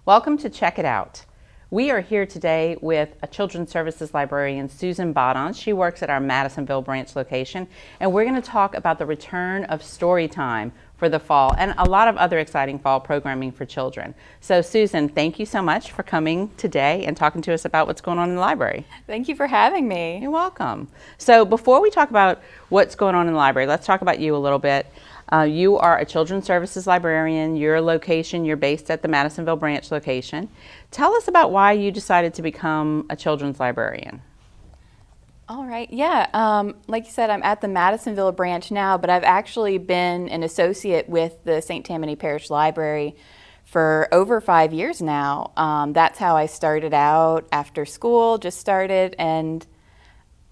Welcome to Check It Out. We are here today with a Children's Services librarian, Susan Badon. She works at our Madisonville branch location, and we're going to talk about the return of story time for the fall and a lot of other exciting fall programming for children. So Susan, thank you so much for coming today and talking to us about what's going on in the library. Thank you for having me. You're welcome. So before we talk about what's going on in the library, let's talk about you a little bit. You are a Children's Services librarian. You're based at the Madisonville branch location. Tell us about why you decided to become a children's librarian. All right, yeah, like you said, I'm at the Madisonville branch now, but I've actually been an associate with the St. Tammany Parish Library for over 5 years now. That's how I started out after school, just started, and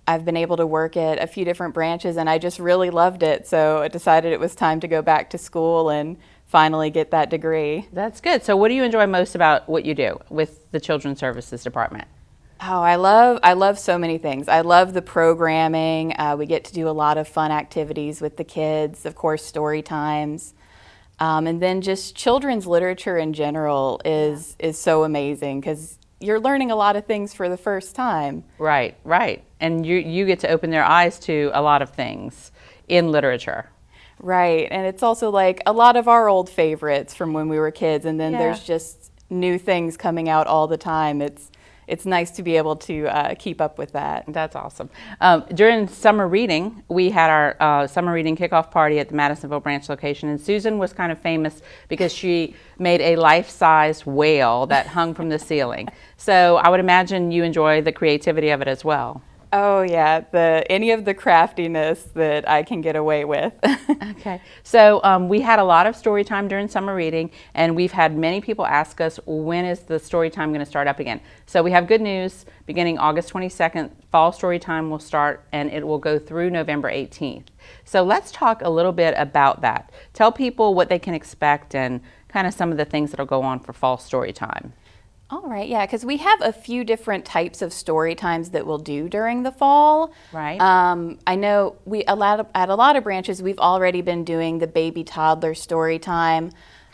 I've been able to work at a few different branches, and I just really loved it. So I decided it was time to go back to school and finally get that degree. That's good. So what do you enjoy most about what you do with the Children's Services Department? Oh, I love so many things. I love the programming. We get to do a lot of fun activities with the kids, of course, story times. And then just children's literature in general is so amazing because you're learning a lot of things for the first time. Right. And you get to open their eyes to a lot of things in literature. Right, and it's also like a lot of our old favorites from when we were kids, and then there's just new things coming out all the time. It's nice to be able to keep up with that. That's awesome. During summer reading, we had our summer reading kickoff party at the Madisonville branch location, and Susan was kind of famous because she made a life-size whale that hung from the ceiling. So I would imagine you enjoy the creativity of it as well. Oh yeah, any of the craftiness that I can get away with. Okay, so we had a lot of story time during summer reading, and we've had many people ask us, when is the story time going to start up again? So we have good news. Beginning August 22nd, fall story time will start, and it will go through November 18th. So let's talk a little bit about that. Tell people what they can expect and kind of some of the things that will go on for fall story time. All right, yeah, because we have a few different types of story times that we'll do during the fall. Right. I know at a lot of branches, we've already been doing the baby toddler story time.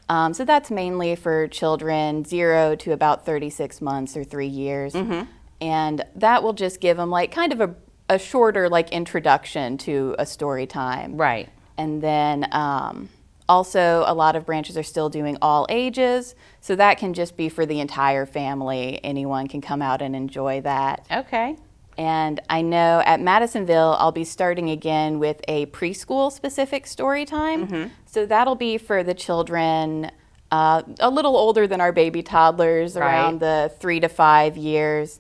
So that's mainly for children 0 to about 36 months or 3 years. Mm-hmm. And that will just give them like kind of a shorter like introduction to a story time. Right. And then also, a lot of branches are still doing all ages, so that can just be for the entire family. Anyone can come out and enjoy that. Okay. And I know at Madisonville, I'll be starting again with a preschool specific story time. Mm-hmm. So that'll be for the children a little older than our baby toddlers, around the 3 to 5 years.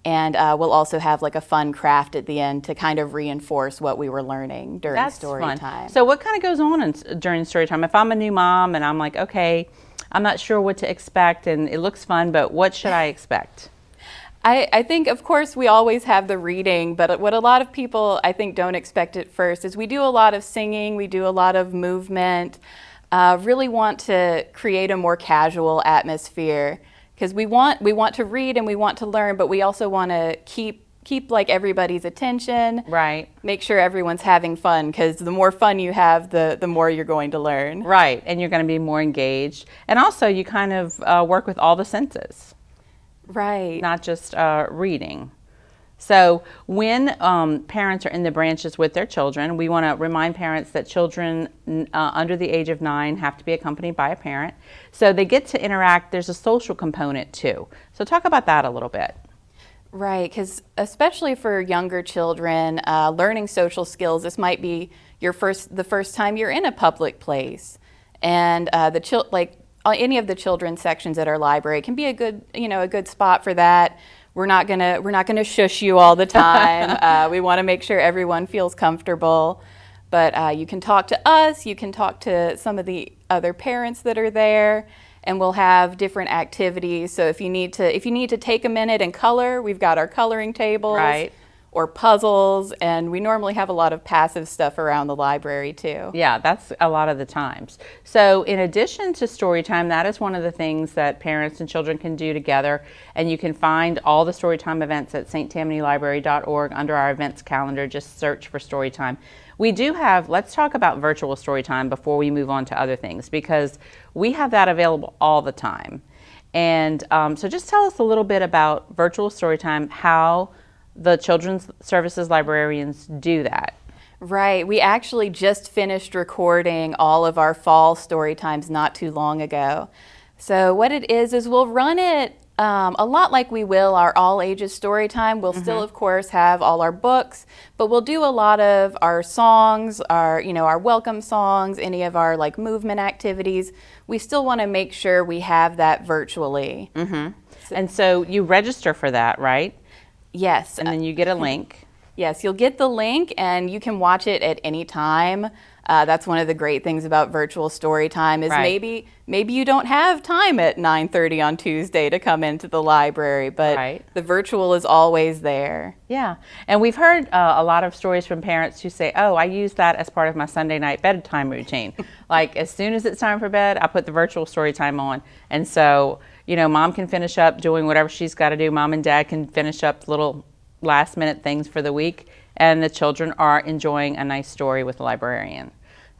And we'll also have like a fun craft at the end to kind of reinforce what we were learning during story time. So what kind of goes on during story time? If I'm a new mom and I'm like, okay, I'm not sure what to expect and it looks fun, but what should I expect? I think, of course, we always have the reading, but what a lot of people, I think, don't expect at first is we do a lot of singing, we do a lot of movement, really want to create a more casual atmosphere. Because we want to read and we want to learn, but we also want to keep like everybody's attention. Right. Make sure everyone's having fun, because the more fun you have, the more you're going to learn. Right, and you're going to be more engaged. And also you kind of work with all the senses. Right. Not just reading. So when parents are in the branches with their children, we want to remind parents that children under the age of 9 have to be accompanied by a parent. So they get to interact. There's a social component too. So talk about that a little bit. Right, because especially for younger children, learning social skills, this might be the first time you're in a public place. And any of the children's sections at our library can be a good spot for that. We're not gonna shush you all the time. We want to make sure everyone feels comfortable. But you can talk to us. You can talk to some of the other parents that are there, and we'll have different activities. So if you need to take a minute and color, we've got our coloring tables. Right. Or puzzles, and we normally have a lot of passive stuff around the library too. Yeah, that's a lot of the times. So in addition to story time, that is one of the things that parents and children can do together, and you can find all the story time events at sttamanylibrary.org under our events calendar. Just search for story time. We do have, let's talk about virtual story time before we move on to other things, because we have that available all the time. And so just tell us a little bit about virtual Storytime, how the Children's Services librarians do that. Right. We actually just finished recording all of our fall story times not too long ago. So what it is we'll run it a lot like we will our all ages story time. We'll still, of course, have all our books, but we'll do a lot of our songs, our welcome songs, any of our like movement activities. We still want to make sure we have that virtually. And so you register for that, right? Yes. And then you get a link. Yes, you'll get the link and you can watch it at any time. That's one of the great things about virtual story time is Right. maybe you don't have time at 9:30 on Tuesday to come into the library, but Right. the virtual is always there. Yeah, and we've heard a lot of stories from parents who say, oh, I use that as part of my Sunday night bedtime routine. Like as soon as it's time for bed, I put the virtual story time on. And so, mom can finish up doing whatever she's got to do. Mom and dad can finish up little last minute things for the week. And the children are enjoying a nice story with the librarian.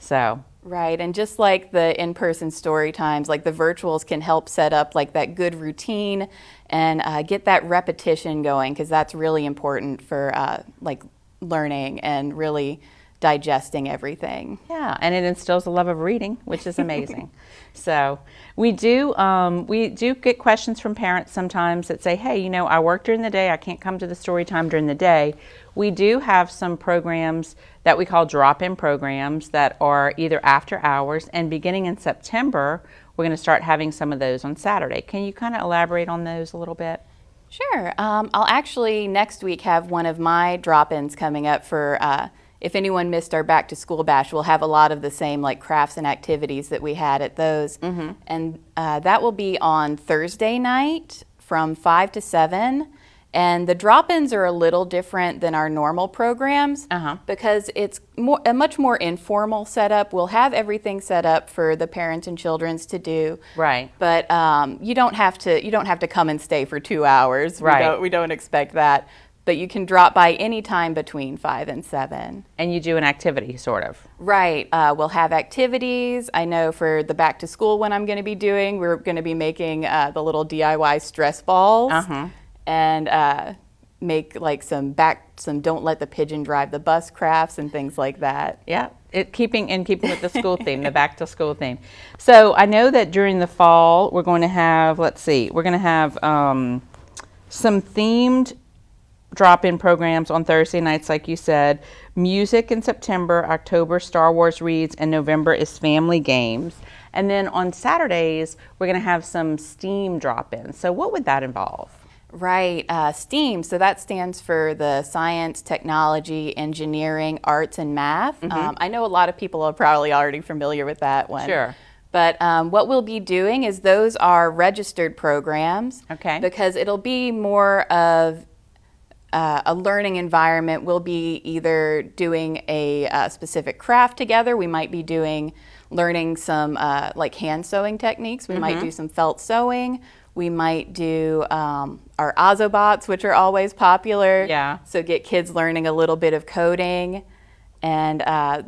So. Right, and just like the in-person story times, like the virtuals can help set up like that good routine and get that repetition going because that's really important for like learning and really digesting everything. Yeah, and it instills a love of reading, which is amazing. So we do get questions from parents sometimes that say, hey, I work during the day, I can't come to the story time during the day. We do have some programs that we call drop-in programs that are either after hours, and beginning in September, we're going to start having some of those on Saturday. Can you kind of elaborate on those a little bit? Sure. I'll actually next week have one of my drop-ins coming up for if anyone missed our back to school bash, we'll have a lot of the same like crafts and activities that we had at those. And that will be on Thursday night from 5 to 7. And the drop-ins are a little different than our normal programs because it's a much more informal setup. We'll have everything set up for the parents and children's to do. Right. But you don't have to come and stay for 2 hours. Right. We don't expect that. But you can drop by any time between 5 and 7. And you do an activity, sort of. Right. We'll have activities. I know for the back to school one I'm going to be doing, we're going to be making the little DIY stress balls. And make like some don't let the pigeon drive the bus crafts and things like that. Yeah, keeping with the school theme, the back to school theme. So I know that during the fall we're going to have, some themed drop-in programs on Thursday nights, like you said. Music in September, October Star Wars reads, and November is family games. And then on Saturdays we're going to have some STEAM drop-ins. So what would that involve? Right, STEAM, so that stands for the science, technology, engineering, arts, and math. I know a lot of people are probably already familiar with that one. Sure. But what we'll be doing is those are registered programs. Okay. Because it'll be more of a learning environment. We'll be either doing a specific craft together. We might be learning some like hand sewing techniques. We might do some felt sewing. We might do our Ozobots, which are always popular. Yeah. So get kids learning a little bit of coding and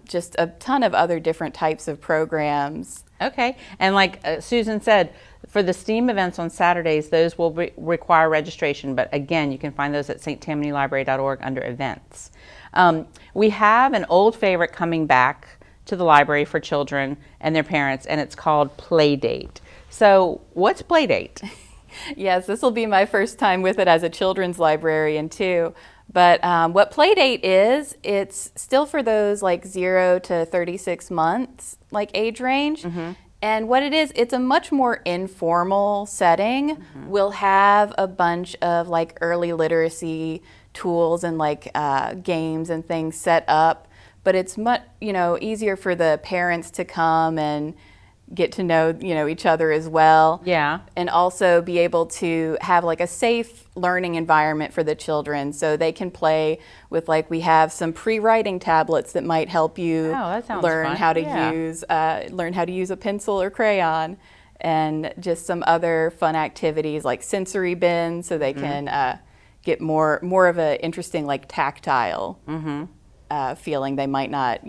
just a ton of other different types of programs. Okay. And like Susan said, for the STEAM events on Saturdays, those will require registration. But again, you can find those at sttamanylibrary.org under events. We have an old favorite coming back to the library for children and their parents, and it's called Playdate. So what's Playdate? Yes, this will be my first time with it as a children's librarian too. But what Playdate is, it's still for those like 0 to 36 months like age range. And what it is, it's a much more informal setting. We'll have a bunch of like early literacy tools and like games and things set up. But it's much easier for the parents to come and get to know each other as well. Yeah. And also be able to have like a safe learning environment for the children so they can play with we have some pre-writing tablets that might help you learn fun. how to learn how to use a pencil or crayon, and just some other fun activities like sensory bins so they can get more of a interesting like tactile feeling. They might not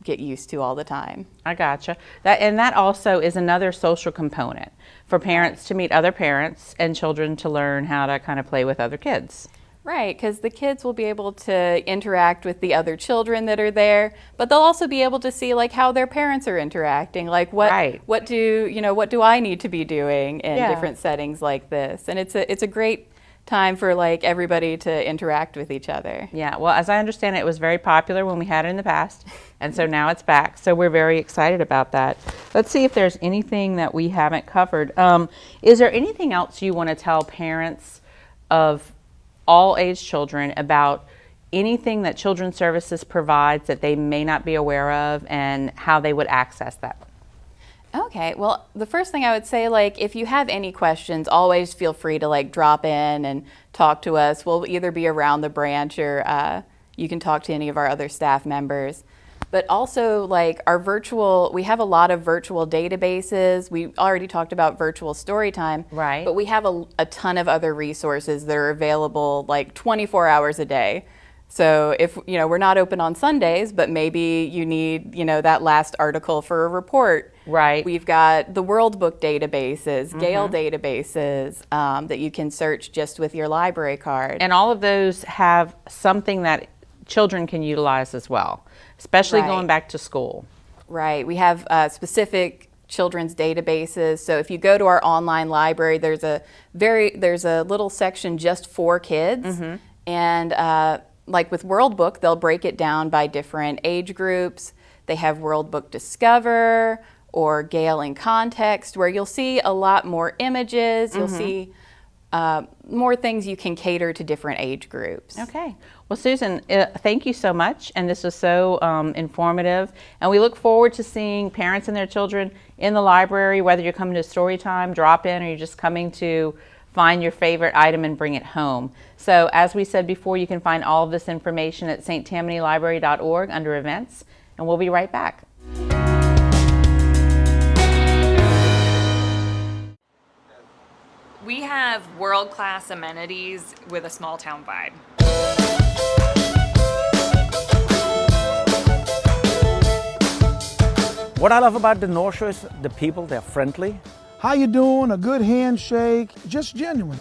get used to all the time. I gotcha. That also is another social component for parents to meet other parents and children to learn how to kind of play with other kids. Right, because the kids will be able to interact with the other children that are there, but they'll also be able to see like how their parents are interacting, like what do I need to be doing in different settings like this, and it's a great time for like everybody to interact with each other. Yeah, well, as I understand it, it was very popular when we had it in the past, and so now it's back. So we're very excited about that. Let's see if there's anything that we haven't covered. Is there anything else you want to tell parents of all age children about anything that Children's Services provides that they may not be aware of and how they would access that? Okay, well, the first thing I would say, like, if you have any questions, always feel free to like drop in and talk to us. We'll either be around the branch or you can talk to any of our other staff members. But also, like, we have a lot of virtual databases. We already talked about virtual Storytime. Right. But we have a ton of other resources that are available like 24 hours a day. So if, we're not open on Sundays, but maybe you need, that last article for a report. Right. We've got the World Book databases, Gale databases that you can search just with your library card. And all of those have something that children can utilize as well, especially going back to school. Right. We have specific children's databases. So if you go to our online library, there's a little section just for kids. And like with World Book, they'll break it down by different age groups. They have World Book Discover or Gale in Context, where you'll see a lot more images. You'll see more things you can cater to different age groups. Okay. Well, Susan, thank you so much. And this was so informative. And we look forward to seeing parents and their children in the library, whether you're coming to Storytime, drop in, or you're just coming to find your favorite item and bring it home. So as we said before, you can find all of this information at sttamanylibrary.org under events, and we'll be right back. We have world-class amenities with a small town vibe. What I love about the North Shore is the people, they're friendly. How you doing? A good handshake, just genuine.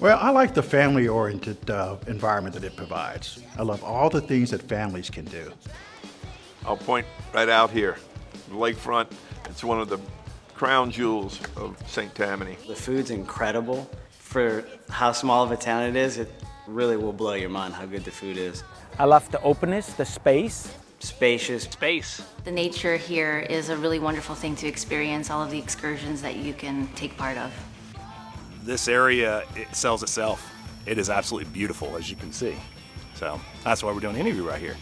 Well, I like the family-oriented environment that it provides. I love all the things that families can do. I'll point right out here, the lakefront. It's one of the crown jewels of St. Tammany. The food's incredible. For how small of a town it is, it really will blow your mind how good the food is. I love the openness, the space. Spacious. Space. The nature here is a really wonderful thing to experience, all of the excursions that you can take part of. This area, it sells itself. It is absolutely beautiful, as you can see. So that's why we're doing the interview right here.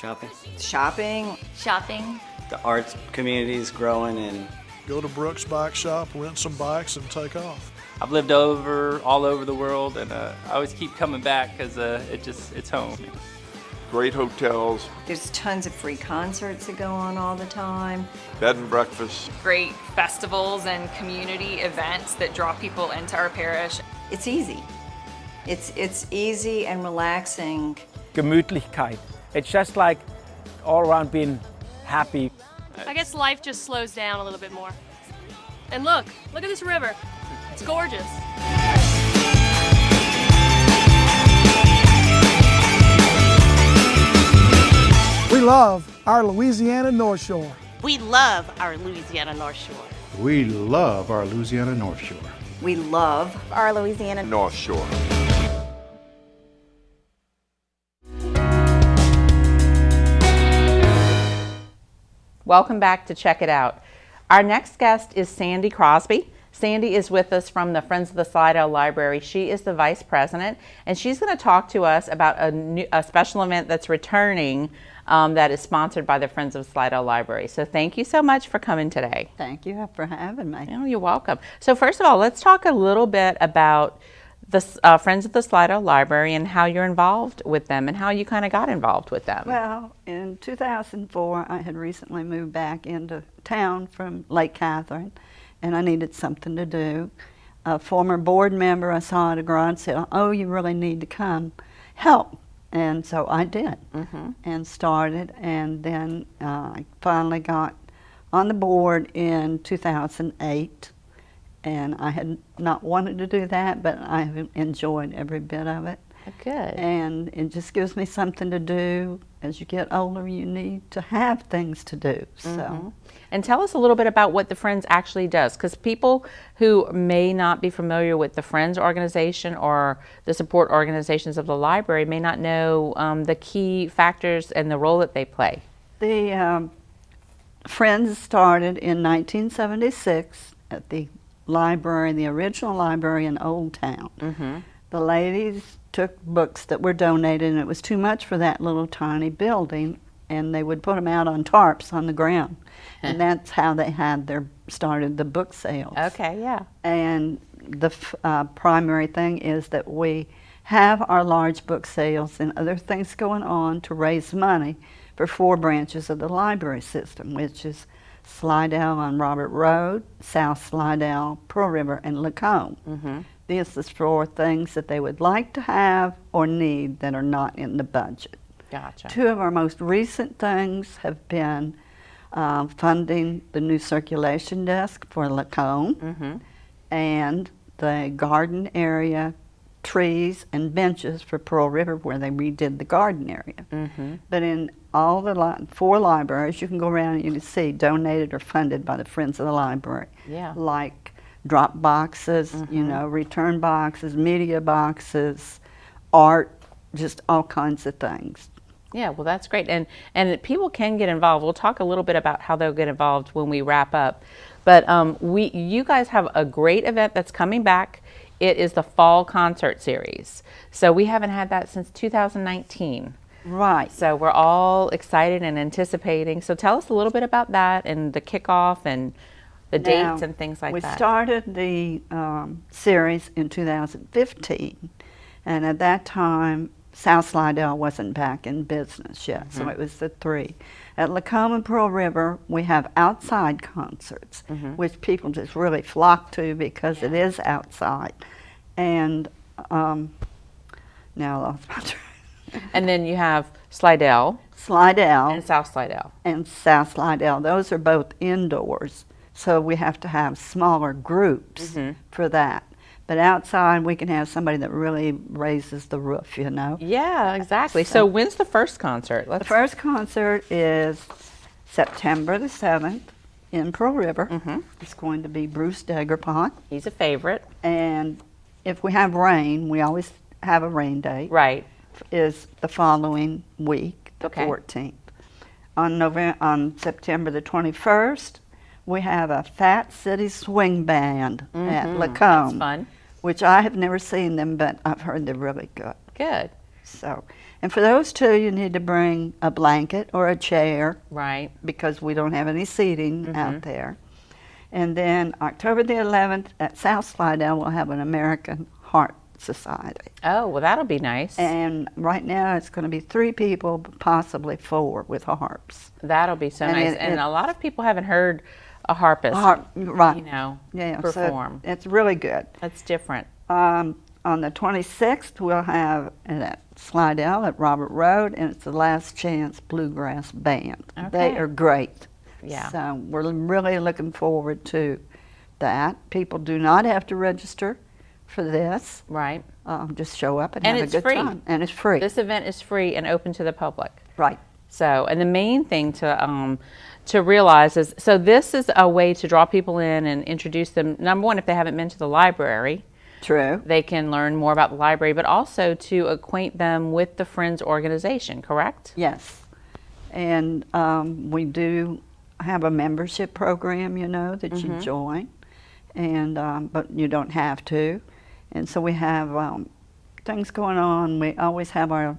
Shopping. Shopping. The arts community is growing, and Go to Brooks Bike Shop, rent some bikes, and take off. I've lived all over the world, and I always keep coming back because it's home. Great hotels, There's tons of free concerts that go on all the time. bed and breakfast. Great festivals and community events that draw people into our parish. It's easy. It's easy and relaxing. Gemütlichkeit. It's just like all around being happy. I guess life just slows down a little bit more. And look at this river. It's gorgeous. We love our Louisiana North Shore. We love our Louisiana North Shore. We love our Louisiana North Shore. We love Our Louisiana North Shore. Welcome back to Check It Out. Our next guest is Sandy Crosby. Sandy is with us from the Friends of the Slidell Library. She is the vice president, and she's going to talk to us about a special event that's returning that is sponsored by the Friends of Slidell Library. So thank you so much for coming today. Thank you for having me. Oh, you're welcome. So first of all, let's talk a little bit about the Friends of the Slidell Library and how you're involved with them and how you kind of got involved with them. Well, in 2004, I had recently moved back into town from Lake Catherine, and I needed something to do. A former board member I saw at a garage said, "Oh, you really need to come help." And so I did, and started, and then I finally got on the board in 2008, and I had not wanted to do that, but I have enjoyed every bit of it. Good. And it just gives me something to do. As you get older, you need to have things to do. So, And tell us a little bit about what the Friends actually does, because people who may not be familiar with the Friends organization or the support organizations of the library may not know the key factors and the role that they play. The Friends started in 1976 at the library, the original library in Old Town. The ladies took books that were donated, and it was too much for that little tiny building, and they would put them out on tarps on the ground. And that's how they had started the book sales. Okay, yeah. And the primary thing is that we have our large book sales and other things going on to raise money for 4 branches of the library system, which is Slidell on Robert Road, South Slidell, Pearl River, and Lacombe. This is for things that they would like to have or need that are not in the budget. Gotcha. 2 of our most recent things have been funding the new circulation desk for Lacombe and the garden area, trees and benches for Pearl River, where they redid the garden area. But in all the 4 libraries, you can go around and you can see donated or funded by the Friends of the Library. Yeah. Like drop boxes, you know, return boxes, media boxes, art, just all kinds of things. Yeah, well, that's great. And people can get involved. We'll talk a little bit about how they'll get involved when we wrap up. But you guys have a great event that's coming back. It is the Fall Concert Series. So we haven't had that since 2019. Right. So we're all excited and anticipating. So tell us a little bit about that and the kickoff and the dates and things like that. We started the series in 2015, and at that time, South Slidell wasn't back in business yet, so it was the 3. At Lacombe and Pearl River, we have outside concerts, which people just really flock to because it is outside. And now I lost my train. And then you have Slidell. Slidell. And South Slidell. And South Slidell. Those are both indoors, so we have to have smaller groups for that. But outside, we can have somebody that really raises the roof, you know? Yeah, exactly. So when's the first concert? The first concert is September the 7th in Pearl River. It's going to be Bruce Degerpont. He's a favorite. And if we have rain, we always have a rain date. Right. Is the following week, the 14th. On September the 21st, we have a Fat City Swing Band at Lacombe. That's fun. Which I have never seen them, but I've heard they're really good. Good. So, and for those 2, you need to bring a blanket or a chair. Right. Because we don't have any seating out there. And then October the 11th at South Slidell, we'll have an American Heart Society. Oh, well, that'll be nice. And right now it's going to be 3 people, possibly 4 with harps. That'll be so nice. And a lot of people haven't heard a harpist, right. you know, Yeah, perform. So it's really good. That's different. On the 26th, we'll have at Slidell at Robert Road, and it's the Last Chance Bluegrass Band. Okay. They are great. Yeah. So we're really looking forward to that. People do not have to register for this. Right. Just show up and And have it's a good free. time. And it's free. This event is free and open to the public. Right. So, and the main thing to realize is, so this is a way to draw people in and introduce them. Number one, if they haven't been to the library, True. they can learn more about the library, but also to acquaint them with the Friends organization, correct? Yes. And we do have a membership program, you know, that you join, and but you don't have to. And so we have things going on. We always have our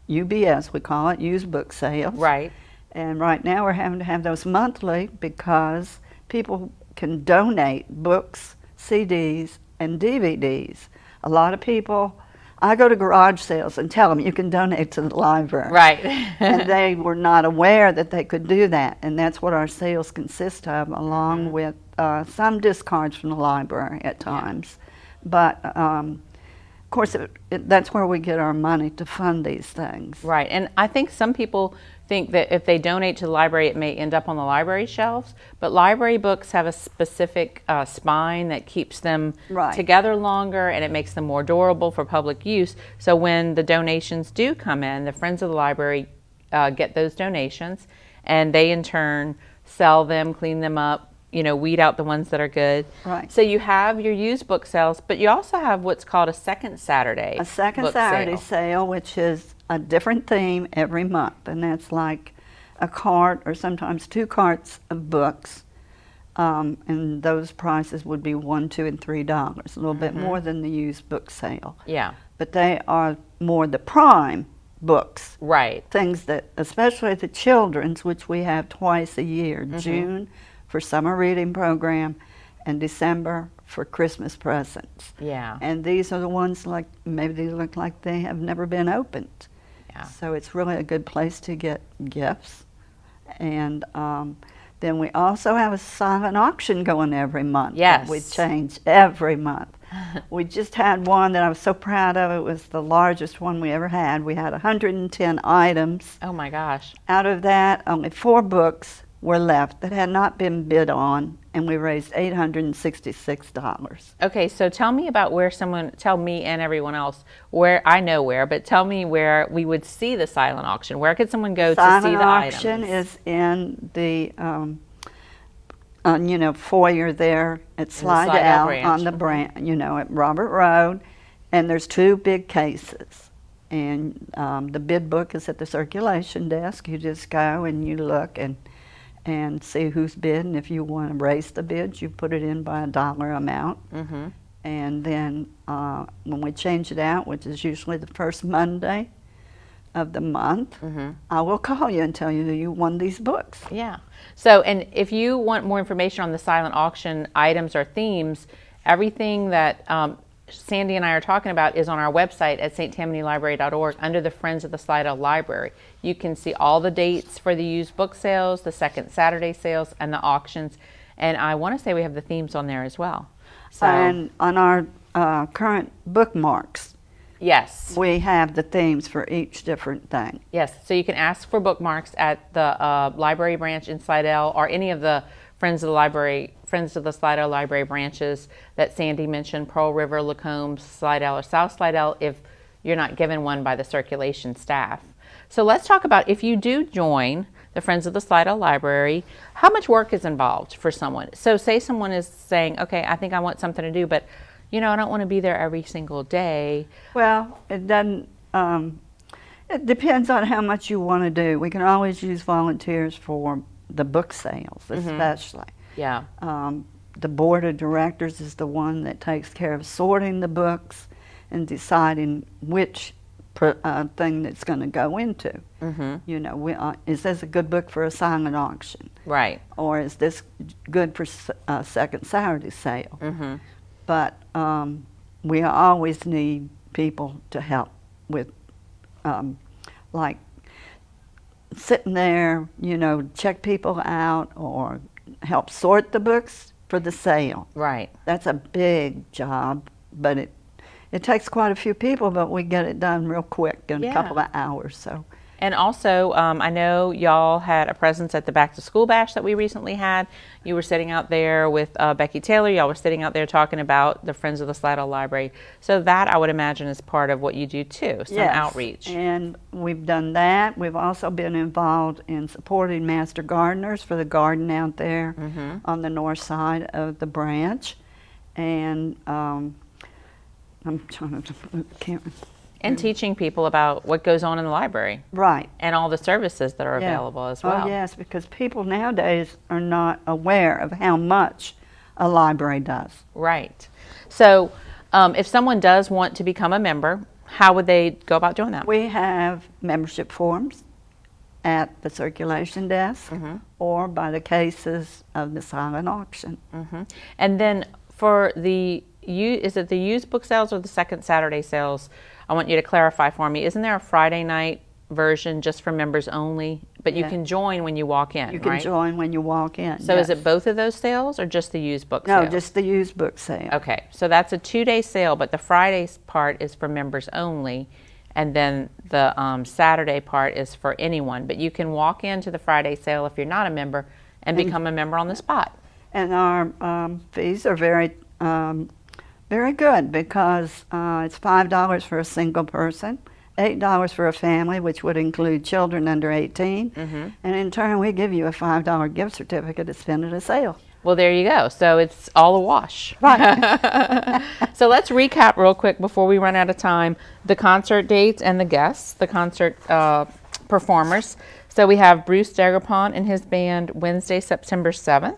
UBS, we call it, used book sales. Right. And right now we're having to have those monthly because people can donate books, CDs, and DVDs. A lot of people, I go to garage sales and tell them you can donate to the library. Right. And they were not aware that they could do that. And that's what our sales consist of, along with some discards from the library at times. But of course, that's where we get our money to fund these things. Right, and I think some people think that if they donate to the library, it may end up on the library shelves, but library books have a specific spine that keeps them together longer, and it makes them more durable for public use. So when the donations do come in, the Friends of the Library get those donations, and they in turn sell them, clean them up, weed out the ones that are good. Right. So you have your used book sales, but you also have what's called a second Saturday. A second book Saturday sale, which is a different theme every month, and that's like a cart or sometimes 2 carts of books, and those prices would be $1, $2, and $3, a little bit more than the used book sale. Yeah. But they are more the prime books. Right. Things that, especially the children's, which we have twice a year, June for summer reading program and December for Christmas presents. Yeah. And these are the ones like, maybe they look like they have never been opened. Yeah. So it's really a good place to get gifts. And then we also have a silent auction going every month. Yes. We change every month. We just had one that I was so proud of. It was the largest one we ever had. We had 110 items. Oh my gosh. Out of that, only 4 books were left that had not been bid on, and we raised $866. Okay, so tell me about tell me and everyone else where, I know where, but tell me where we would see the silent auction. Where could someone go to see the items? Silent auction is in the foyer there at Slidell on the branch, at Robert Road, and there's 2 big cases. And the bid book is at the circulation desk. You just go and you look and see who's bid, and if you want to raise the bids, you put it in by a dollar amount. And then when we change it out, which is usually the first Monday of the month, I will call you and tell you that you won these books. Yeah. So, and if you want more information on the silent auction items or themes, everything that Sandy and I are talking about is on our website at sttamanylibrary.org under the Friends of the Slidell Library. You can see all the dates for the used book sales, the second Saturday sales, and the auctions. And I want to say we have the themes on there as well. So, and on our current bookmarks, yes, we have the themes for each different thing. Yes, so you can ask for bookmarks at the library branch in Slidell or any of the Friends of the Slidell Library branches that Sandy mentioned, Pearl River, Lacombe, Slidell, or South Slidell, if you're not given one by the circulation staff. So let's talk about, if you do join the Friends of the Slidell Library, how much work is involved for someone? So say someone is saying, okay, I think I want something to do, but I don't want to be there every single day. Well, it doesn't, it depends on how much you want to do. We can always use volunteers for the book sales, especially. Yeah. The board of directors is the one that takes care of sorting the books and deciding which thing that's going to go into. Is this a good book for a silent auction? Right. Or is this good for a second Saturday sale? But we always need people to help with, like, sitting there, check people out or help sort the books for the sale. Right. That's a big job, but it takes quite a few people, but we get it done real quick in a couple of hours. So. And also, I know y'all had a presence at the Back to School Bash that we recently had. You were sitting out there with Becky Taylor. Y'all were sitting out there talking about the Friends of the Slidell Library. So that, I would imagine, is part of what you do too, some outreach. And we've done that. We've also been involved in supporting Master Gardeners for the garden out there on the north side of the branch. And I'm trying to, and teaching people about what goes on in the library. Right. And all the services that are available as well. Oh, yes, because people nowadays are not aware of how much a library does. Right. So if someone does want to become a member, how would they go about doing that? We have membership forms at the circulation desk or by the cases of the silent auction. And then for is it the used book sales or the second Saturday sales? I want you to clarify for me. Isn't there a Friday night version just for members only, but you Yeah. can join when you walk in, You can right? join when you walk in. So is yes. it both of those sales or just the used book No, sale? just the used book sale. Okay, so that's a 2-day sale, but the Friday part is for members only, and then the Saturday part is for anyone. But you can walk into the Friday sale if you're not a member and become a member on the spot. And our fees are very, very good because it's $5 for a single person, $8 for a family, which would include children under 18, and in turn we give you a $5 gift certificate to spend at a sale. Well, there you go. So it's all a wash. Right. So let's recap real quick before we run out of time the concert dates and the guests, the concert performers. So we have Bruce Dagerpont and his band Wednesday, September 7th,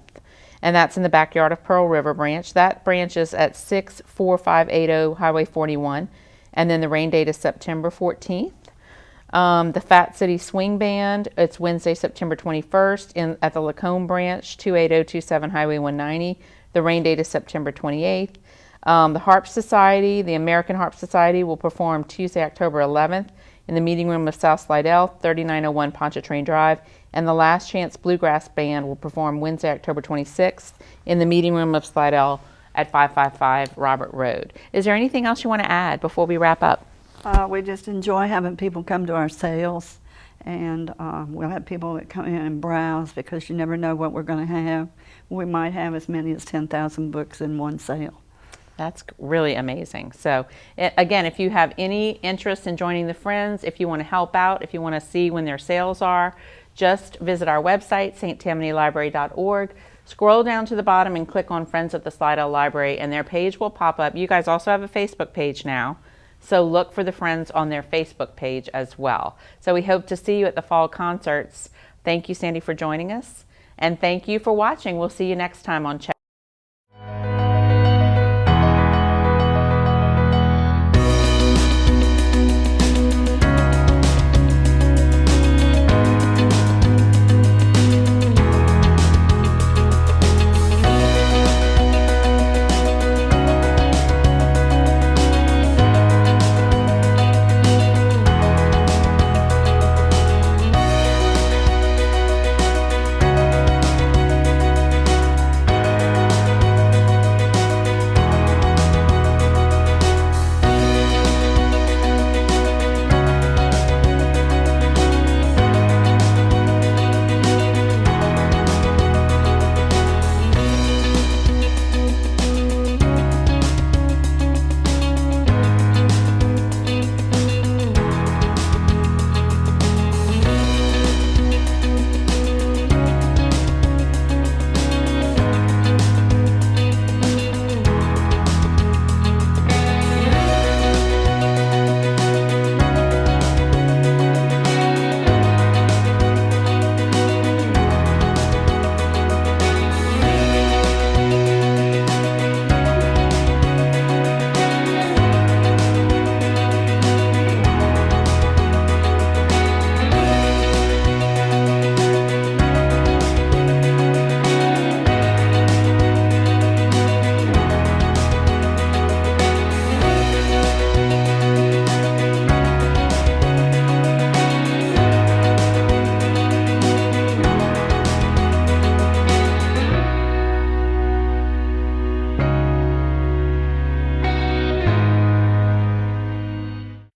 and that's in the backyard of Pearl River Branch. That branch is at 64580 Highway 41, and then the rain date is September 14th. The Fat City Swing Band, it's Wednesday, September 21st at the Lacombe Branch, 28027 Highway 190. The rain date is September 28th. The Harp Society, the American Harp Society, will perform Tuesday, October 11th in the meeting room of South Slidell, 3901 Pontchartrain Drive. And the Last Chance Bluegrass Band will perform Wednesday, October 26th in the meeting room of Slidell at 555 Robert Road. Is there anything else you want to add before we wrap up? We just enjoy having people come to our sales, and we'll have people that come in and browse because you never know what we're going to have. We might have as many as 10,000 books in one sale. That's really amazing. So again, if you have any interest in joining the Friends, if you want to help out, if you want to see when their sales are, just visit our website, sttamanylibrary.org. Scroll down to the bottom and click on Friends at the Slidell Library, and their page will pop up. You guys also have a Facebook page now, so look for the Friends on their Facebook page as well. So we hope to see you at the fall concerts. Thank you, Sandy, for joining us, and thank you for watching. We'll see you next time on Chat.